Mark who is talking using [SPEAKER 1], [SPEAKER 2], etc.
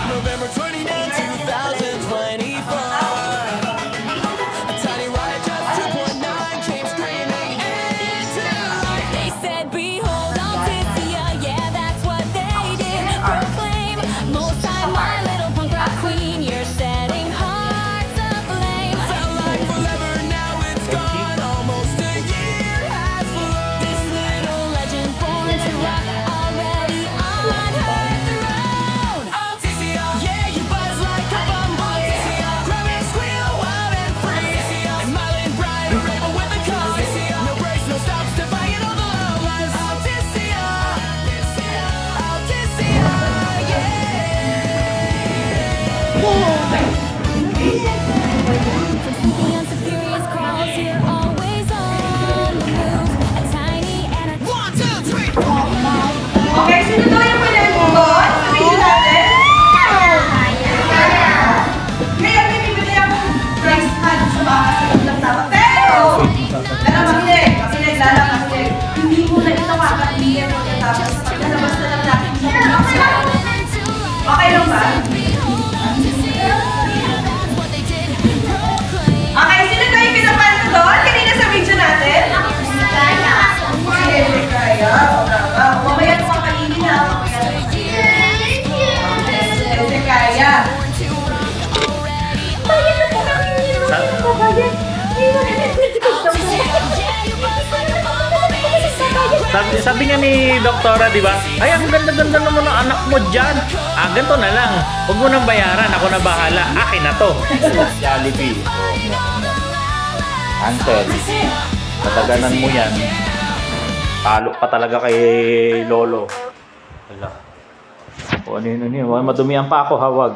[SPEAKER 1] November 29, 2024. A tiny riot just 2.9 came screaming into life.
[SPEAKER 2] They said, behold, Alticia, yeah, that's what they did. Proclaim, most time, my little punk rock queen, you're setting hearts aflame.
[SPEAKER 1] Felt like forever, now it's gone. Almost a year has flown.
[SPEAKER 2] This little legend born to rock already on her throne.
[SPEAKER 1] Alticia, yeah, you buzz like a bumblebee. Alticia, grab and squeal wild and free. Alticia, smiling bright, a rebel with a cause. Alticia, no breaks, no stops, defying all the lawless. Alticia, Alticia,
[SPEAKER 2] Beyond the furious crowds, you're always on the move. A tiny and a
[SPEAKER 1] 1, 2, 3, 4.
[SPEAKER 3] Okay, sino daw yung pinag-ugot sa video natin? Ngayon, may bibili akong price tag sa mga kasagot ng tao. Pero, makinig, hindi mo na ito kakaliyan mo tapos paglalabas na lang natin siya. Okay lang ba? Okay, sino tayo yung pinapano doon? Kanina sa video natin? Kaya, mamaya ito kakainin na. Kaya.
[SPEAKER 4] Sabi nga ni Doktora, di ba? Ay, ang ganda-ganda naman ng anak mo dyan. Ah, ganito na lang. Huwag mo nang bayaran. Ako na bahala. Akin na to. Jollibee. Ansel. Nataganan mo yan. Talo pa talaga kay Lolo. Wala. O ano yun. Madumihan pa ako, hawag.